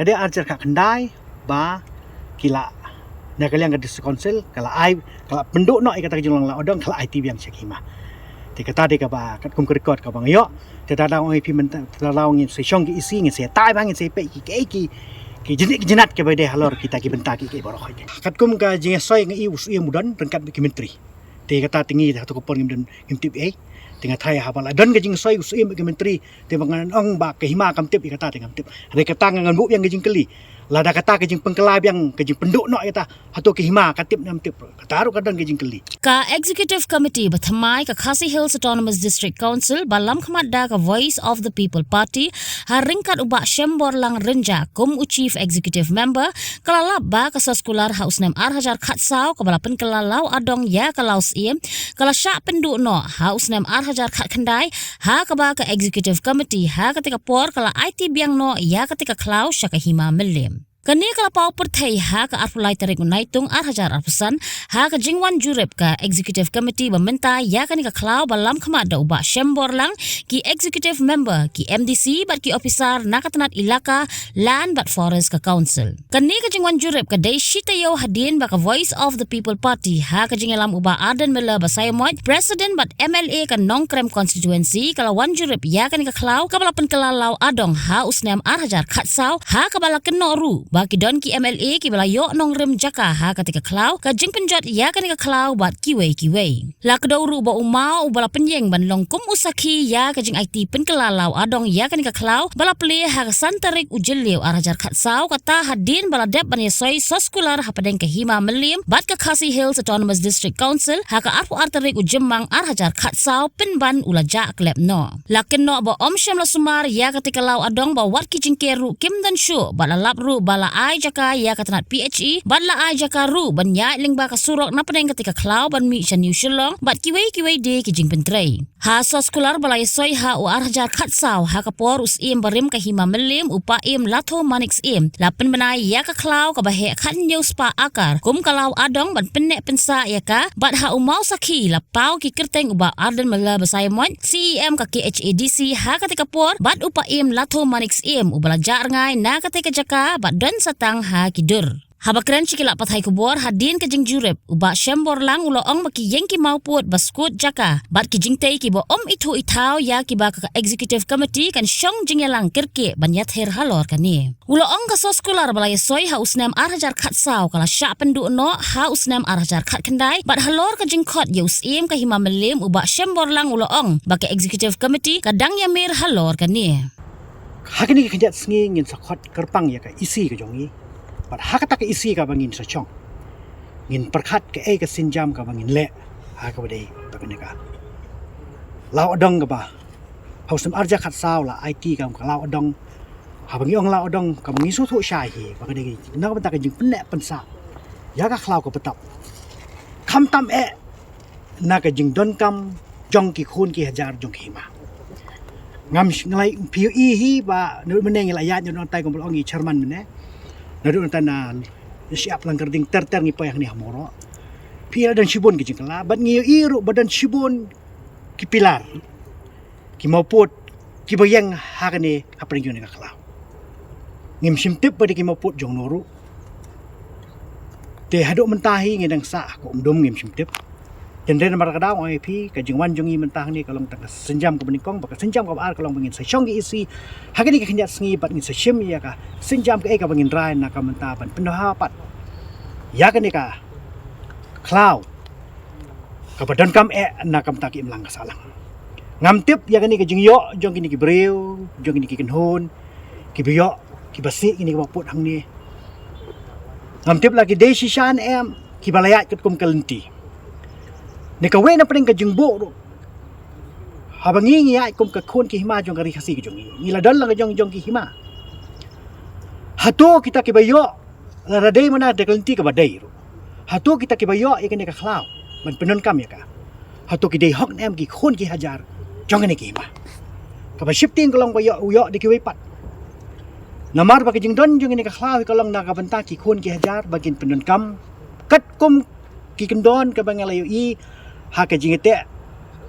Kada arjar kat kendai ba kila na kalian gadis konsel kala ai kala penduk nok kata jeng lang odong kala IT biang syakima. Ti kata de ka ba kat kum rekod ka bang yo. Ti da oi pi men ta law ngin se syong ki isi ngin se tai bang ngin se pe ki jenat ke ba de halor kita ki bentak ki boro khoi. Kat kum ka jeng soi ngi us mudan rengkat ki menteri. Ti kata tinggi ta ko pon ngim tip tengah thai ha bala don ke jing soi us ke menteri te bangan ong ba ke hima kam tip kata tengam tip. Re kata ngan bu yang ke jing keli. Lada kata ke jing pengkelab yang ke jing penduk nok kata hatu ke hima katip nam tip kata ru kadang ke jing keli ka executive committee bathamai ka Khasi Hills Autonomous District Council balam khamat da ka Voice of the People Party haringkat ubak Shembor lang renja kum u chief executive member kalalap ba ka saskular hausnem Hajar khatsau ka balapen kalalau adong ya kalau sim kala syak penduk no hausnem Hajar khat khandai ha ka ba ka executive committee ha ketika por kala IT biang no ya ketika klau syaka hima melim. Kani kala pau perthai ha ka arpulai tarik unaitung Hajar arpusan ha ka jingwan jurep ka executive committee meminta ya kani ka klau balam khamat da ubak Shembor lang ki executive member ki MDC bat ki officer nakatanat ilaka land bat forest ka council. Kani ka jingwan jurep ka dei shitayo hadin ba ka Voice of the People Party ha ka jingalam ubak Aden Mela basayamot president bat MLA ka Nongkrem constituency kala wan jurep ya kani ka klau ka balapan kalalau adong ha usnem Hajar khatsau ha ka balaken noru baki don ki MLA ki bala yok nong rem jaka ha ketika klau ka jing penjot ya kan ka klau bat kiwei la kedau ba umau bala penyeng ban longkum usaki ya ka jing IT pen kelalau adong ya kan ka klau bala ple ha santarik ujeliu Hajar khatsau kata hadin bala dep ban yesoi soskular ha padeng ke hima melim bat ka Khasi Hills Autonomous District Council ha ka arpu artarik ujemang Hajar khatsau pen ban ulaja klep no la kenno ba om syam la sumar ya ketika lau adong ba wat ki jing keru kim dan shu bala lap ru bala ai jaka ya katanat PHE badla ai jaka ru ban ya lingba ka surok na padeng ketika klau ban mi chan new shillong bat kiwei de ki jing pentrei ha soskular balai soi ha u Hajar khatsau ha ka por us im barim ka hima melim upa im latho manix im lapen benai ya ka klau ka bahe khan new spa akar kum kalau adong ban penek pensa ya ka bat ha umau saki la pau ki kerteng uba Aden Mela basayamot CEM ka KHADC ha ketika por bat upa im latho manix im ubala jar ngai na ketika jaka bat dan satang ha kidur. Habakran cikilak pathai kubor hadin ke jing jurep uba Shembor lang uloong maki yengki mauput baskut jaka bat ki jing tei ki bo om itu itau ya ki ba ka executive committee kan syong jing yalang kirke ban yather halor kani uloong ka soskular balai soi ha usnem Hajar khatsau kala syak pendu no ha usnem Hajar khat kendai bat halor ka jing khot ya usim ka hima melim uba Shembor lang uloong ba ka executive committee kadang yamir halor kani hakini ka jat sngi ngin sakhat kerpang ya ka isi ka jongi bat hakata ka isi ka bangin sa chong ngin perkhat ka ka sinjam ka bangin le ha ka bade bakane ka law adong ka ba hausam Hajar khatsau la IT ka law adong ha bangi ong law adong ka bangi su thu shai hi bakane na ka ta ka jing penek pensa ya ka khlaw ka petap kham tam na ka jing don kam jong ki khun ki Hajar jong hima ngam ngalai PUE hi ba nu meneng la ya non tai kompol ongi chairman mene nadu tana siap langgar ding ter ngi payah ni hamoro pila dan shibon ki jingkala bat ngi iru badan shibon ki pilar ki mauput ki bayang hakane apring yun ka kala ngim simtip pada ki mauput jong noru te haduk mentahi ngedang sa ko umdum ngim simtip Jendela marakadao ay pi kajingwan jongi mentah ni kalong tang senjam ke benikong baka senjam ke ar kalong bangin sa syong isi hagani ka kanyat sngi bat ngin sa syim ya ka senjam ke ka bangin rai na ka mentapan pendapat ya ka ni ka klau ka badan kam na kam taki imlang kasalang ngam tip ya ka ni ka jingyo jong kini ki breu jong kini ki kenhon ki biyo ki basi kini ka maput hang ni ngam tip lagi desi shan ki balayat ket kum kalenti ni ka we na pring ka jingbo ro habangi ngi ai kum ka khon ki hima jong kari khasi ki jong ni la dal lang jong ki hima hato kita ki bayo la radai mana de kalenti ka badai ro hato kita ki bayo ikan ni ka khlaw man penon kam ya ka hato ki dei hok nem ki khon ki Hajar jong ni ki hima ka ba shifting kolong bayo uyo de ki we pat namar ba ki jing don jong ni ka khlaw kolong na ka banta ki khon ki Hajar bagin penon kam kat kum ki kendon ka bangalayo i haka jingete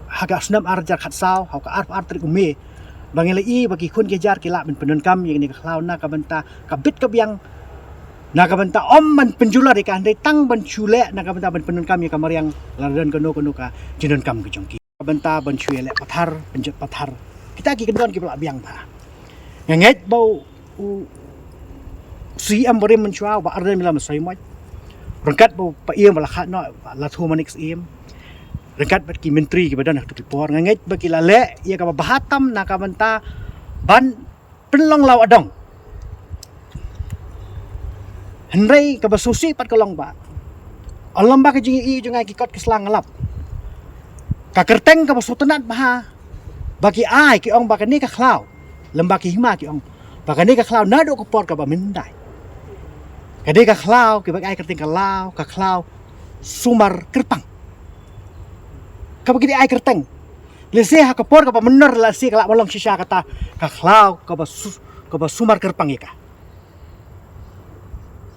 haka snam Hajar khatsau haka arp artrik ume bang lai bagi kun kejar kila ben penun kam yang ni ka khlau na ka benta ka bit ka biang na ka benta om man penjula de ka andai tang ban chule na ka benta ben penun kam yang ka mariang ladan kono ka jinun kam ke jongki ka benta ban chule pathar penjet pathar kita ki kendon ki pula biang ba nganget bau si am bore menchua ba arden mila masai mai rangkat bau pa iem bala khat no la thomanix iem rangkat bat ki menteri ki badan hak report nganget ba ki lale ia ka bahatam na ka benta ban penlong law adong henrei ka basusi pat kolong ba alam ba ka jingi jungai ki kot ki slang ngalap ka kerteng ka basutenat ba bagi ai ki ong ba ka ni ka khlau lembak ki hima ki ong ba ka ni ka khlau nado ka por ka ba mindai ka ni ka khlau ki bagi ai kerteng ka lau ka khlau sumar kerpang ka bagi ai kerteng lese ha ka por ka ba menor la si ka balong shisha kata ka khlau ka ba sumar kerpang ika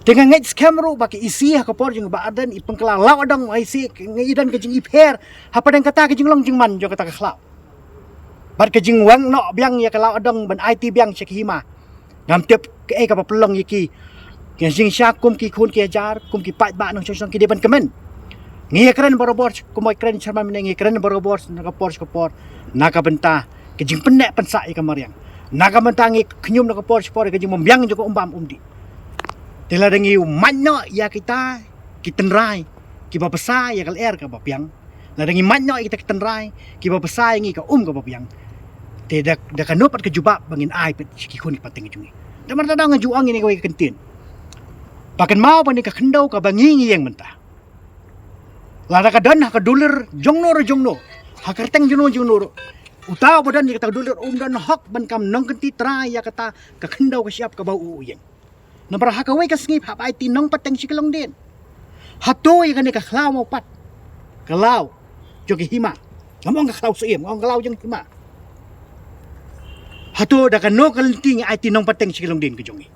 dengan ngait skamru bagi isi ha ka por jing ba adan ipeng kala lau adang isi ngidan ka jing iper ha padang kata ka jing long jing man jo kata ka khlau bat ka jing wang no biang ya ka lau adang ban IT biang hima ngam tep ke ka ba pelong yiki ke jing sha kum ki khun ki jar kum ki pat ba nang chong ki de ban kemen ngi keren borobor kumoi keren charman ngi keren borobor na ka por na ka benta ke jing penek pensa ka mariang na ka benta ngi knyum na ka por ke jing membiang jo ko umbam umdi tela dengi manyo ya kita tenrai ki ba pesa ya kal er ka ba piang la dengi manyo kita tenrai ki ba pesa ngi ka ka ba piang te da ka nopat ke jubab bangin ai pet ki khun ki pateng jungi da mar da nga juang ini ka kentin pakan mau pa ni ka khendau ka bangi yang mentah lada ka dan ka dulir jongno ha kerteng juno utaw badan ni kata dulir dan hak ban kam nong kenti trai ya kata ka khendau ka siap ka bau uyeng nambar ha ka we ka skip ha pai ti nong pateng sikalong din hato ya ka khlau mau pat kalau jogi hima ngamong ka khlau suim ngong kalau jeng hima hato da ka no kalenti ai ti nong pateng sikalong din ka jongi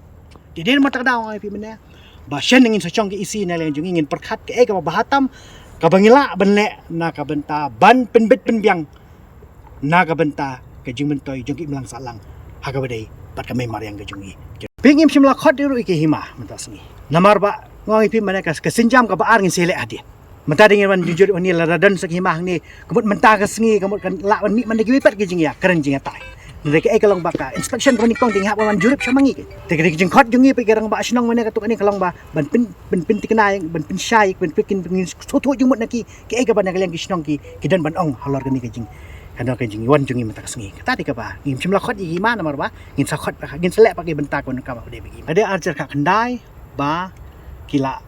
di din mata daw ai pi mena ba shen ngin sa chong ki isi na lang jongi ngin perkhat ke ka bahatam ka bangila benle na ka benta ban penbit penbiang na ka benta ka jing mentoy jong ki melang salang ha ka badai pat ka mai mariang ka jongi pingim simla khot diru ki hima mentas ni namar ba ngongi pi mana ka sinjam ka baar ngin sele adi menta dingin wan jujur ni laradan sak hima ni kemut menta ka sengi kemut kan la wan mi man digi pat ki jing ya keren jing tai Mereka kalong baka inspection ko ni kong tingha pa man jurip siya mangi ke. Tegrik jing khot jungi pe gerang ba sinong mane katuk ani kalong ba ban pin tikanay ban pin syai ban pikin pin soto jumut naki ke ga ban nagalang ki sinong ki dan ban ong halor gani ka jing kana ka jing wan jungi mata kasengi. Tadi ka ba ngim simla khot i mana mar ba ngin sa khot ngin selek pakai benta ko ka ba de begi. Ada archer ka kendai ba kila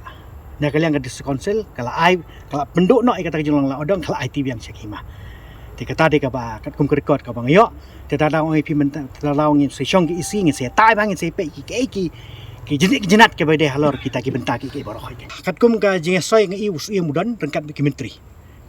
nagalang ka dis council kala ai kala penduk no kata jing lang odong kala IT biang syakima. Tika tadi ka ba kat kum record ka bang yo teta daw ay pimenta talaw ngin sa syong ki isi ngin sa tay bangin sa pe ki jenat ke ba de halor kita ki benta ki baro khoy kat kum ka jing soy ngi us i mudan rengkat ki menteri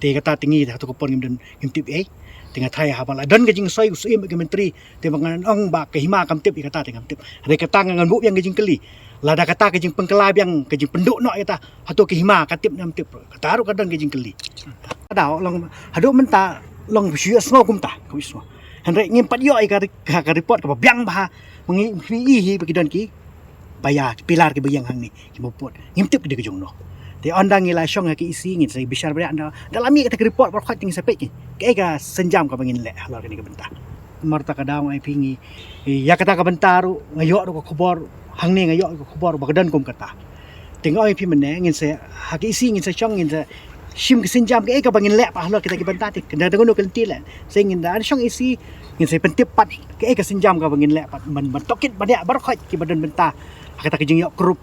te kata tingi ta to ko pon ngim tip ai tinga thai ha bala dan ka jing soy us i ki menteri te bangan ong ba ke hima kam tip kata ngam tip re kata ngan bu yang jing keli lada kata ke jing pengkelab yang ke jing penduk no kata hato ke hima katip nam tip kata ru kadang ke jing keli daw long hadu menta long bisiu snow kumta ko ismo henrek ngimpat yo ai ka report ka biang ba mengi hi bagi don ki baya pilar ki bayang hang ni ki bopot ngimtip ke de jongno te ondang ila syong ki isi ngin sai bishar ba anda dalami ka report par khat ting sape ki ka senjam ka bangin le halor ni ka benta marta ka daw ai pingi ya kata ka bentaru ngayo ro ko khobor hang ni ngayo ko khobor bagdan kum kata ting ai pi mene ngin sai ha ki isi ngin sai syong ngin sai sim ke senjam ke ka bangin lek pa halor kita ki bentati kena dengono kelti la singin da syong isi ngin sai pentip pat ke senjam ka bangin lek pat man tokit badia bar khoi ki badan benta kata ke jing yok grup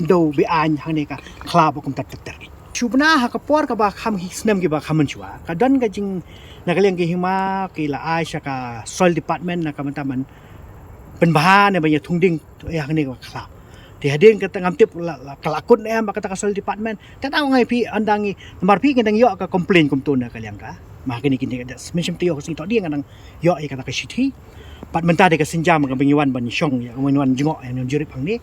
do be an hang ne ka klab kum tat tar chubna ha ka por ka ba kham hisnam ki ba khaman chua ka dan ka jing nakaleng ki hima ki la aisha ka soil department na ka man penbahan ne ba ya thungding hang ne ka klab di hadin kata ngamtip kelakun em kata ka soil department tataw ngai pi andangi nomor pi kendang yo ka complain kum tuna kaliang ka kini ada semacam tiok sing tok dia ngadang yo ai kata ke sithi pat mentah de ke sinjam ke bengiwan ban syong ya bengiwan jengok yang jurip hang ni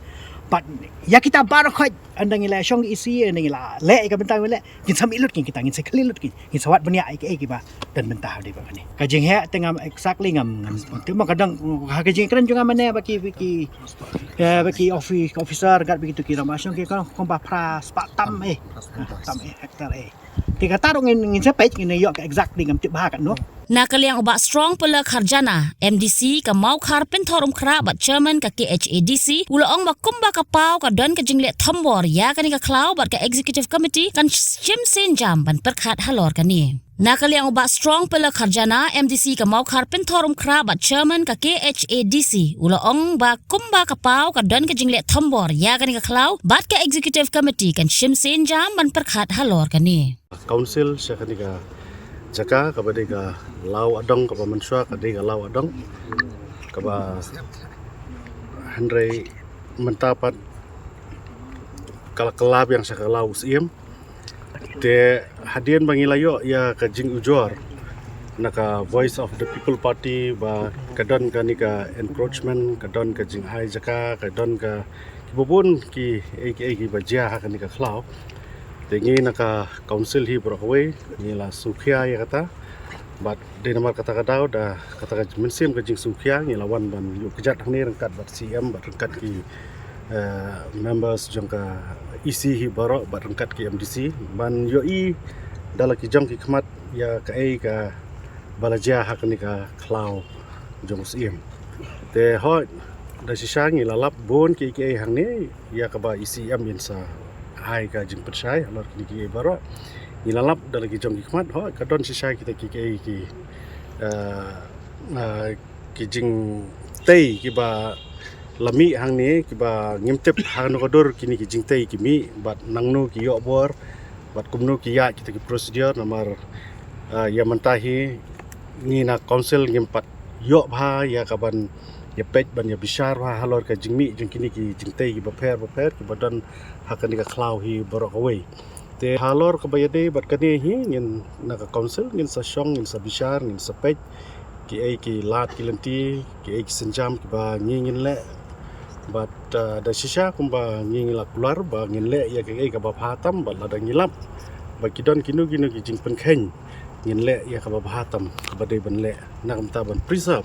pat ya kita bar khoi andang ila syong isi andang ila le ke bentang le kin sami lut kin kita ngin sekali lut kin sawat benia ai ke ba dan mentah de ba ni ka jing he tengam exactly ngam tu ma kadang ha ke jing keren juga mana baki officer gat begitu kira masyong ke kan kompa pras pak tam tam hektar kita taruh ngin sepet ngin yo ke exactly ngam tip ba kan no Nakaliang ubak strong pelak harjana MDC ka mau khar pentorum kra bat chairman ka KHADC ulaong makumba ka pau ka don ka jingle thambor ya kani ka klau bat ka executive committee kan chim sen jam ban perkhat halor kani Nakaliang ubak strong pelak harjana MDC ka mau khar pentorum kra bat chairman ka KHADC ulaong ba kumba ka pau ka don ka jingle thambor ya kani ka klau bat ka executive committee kan chim sen jam ban perkhat halor kani Council siya kaniga jaka kabadi ka lau adong ka pamanswa kadi ka lau adong kaba handrai mentapat kalab yang sa lau siem te hadian bangilayo ya ka jing ujor naka voice of the people party ba kadon ka ni ka encroachment kadon ka jing ai jaka kadon ka kibubun ki ki bajia ka ni ka klau Tengi naka council hi Brockway ni la sukhia ya kata bat de namar kata kadau da kata mensim ke jing sukhia ni lawan ban yu kejat hang ni rengkat bat CM bat rengkat ki members jangka EC hi baro bat rengkat ki MDC ban yo i dala ki jang ki khmat ya ka ai ka balaja hak ni ka klau jong CM te ho da sisa ni lalap bon ki ai hang ni ya ka ba ECM insa hai ka jing percaya alor ki baro ilalap dalam kijong hikmat ho kadon sisa kita ki jing tei ki ba lami hang ni ki ba ngimtep hang no kodor kini ki jing tei ki mi bat nangnu ki yo bor bat kumnu ki ya kita ki procedure nomor ya mentahi ni na council ngimpat yo bha ya kaban ya pej ban ya bisar wa halor ka jing mi jing kini ki jing tei ki ba pher ki badan hakan ka klau hi borok away te halor ka bayade bat kani hi ngin naka council ngin sa syong ngin sa bisar ngin sa pej ki ai ki lat ki lenti ki ai ki senjam ki ba ngin le bat da sisa kumba ngin la keluar ba ngin le ya ki ai ka ba phatam ba la da ngilap ba kidon kinu ki jing pen khen ngin le ya ka ba phatam ka ba dei ban le na kam ta ban preserve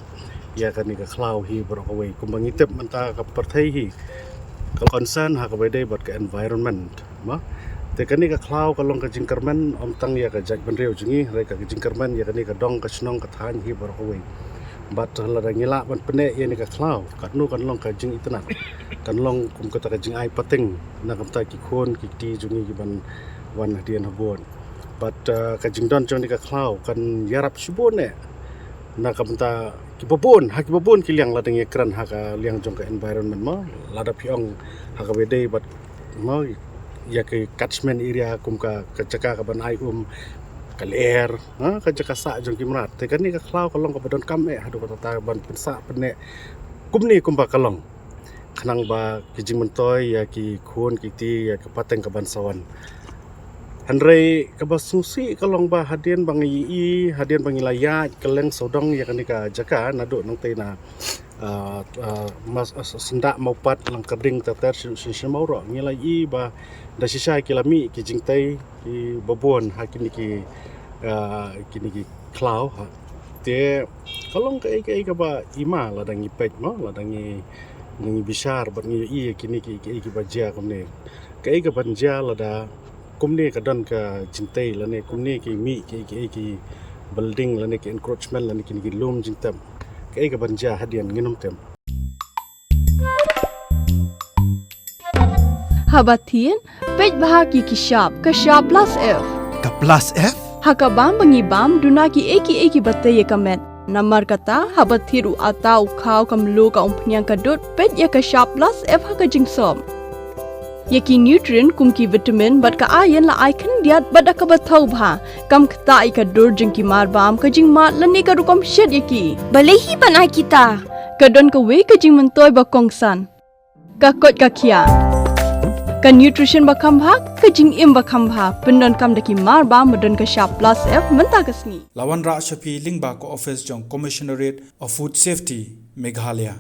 ya kan ni ka klau hi borok away kumba ngitep manta ka partai hi ka concern ha ka bede bat ka environment ma te kan ni ka klau ka long ka jingkerman om tang ya ka jak ban reu jingi re ka jingkerman ya kan ni ka dong ka snong ka than hi borok away bat la da ngila ban pene ya ni ka klau ka nu kan long ka jing itna kan long kum ka ta ka jing ai pating na kam ta ki khon ki ti jingi ki ban wan hadian habon bat ka jing don jong ni ka klau kan yarap subon ne na kam ta kibabon ki liang la deng ekran ha ka liang jong ka environment ma la da piong ha ka bede bat ma ya ke catchment area kum ka kacaka ka ban ai kaler ha ka jaka sa jong kimrat te kan ni ka klau ka long ka badon kam hadu ka ta ban pensa pene kum ni kum ba kalong khanang ba ki jing mentoy ya ki khon ki ti ya ka pateng ka ban sawan Andrei kabasusi kalong ba hadian bang i hadian bang ilaya keleng sodong ya kan ka jaka nado nang te na mas senda maupat lang kading tatar si mauro ngilai ba da sisa kilami ki jingtai ki babon hakini ki klau te kalong ka ka ba ima ladang ipet mo ladang ngi bisar ba ngi kini ki bajia komne ka banja lada kumni ka don ka jintai lane kumni ki mi ki building lane ki encroachment lane ki lum jintam ka banja hadian nginum tem Habatin pej bahaki ki shop ka shop plus f Ka plus F? hakabam bangi bam duna ki eki batte ye kamet namar kata habathiru atau khau kam lo ka umpnyang ka dot pej ya ka shop plus f haka jingsom Yaki nutrient kum ki vitamin bat ka iron la icon diat bat ka bathau bha kam khta ka dur jing ki mar bam ka jing mat lani ka rukom shed yaki balehi banai kita ka don ka we ka jing mentoy ba kongsan ka kot ka khia Ka nutrition bakam bha ka jing im bakam bha pendon kam daki mar ba madon ka sharp plus F menta ka sngi. Lawan Ra Shapi Lingba ko office jong Commissionerate of Food Safety Meghalaya.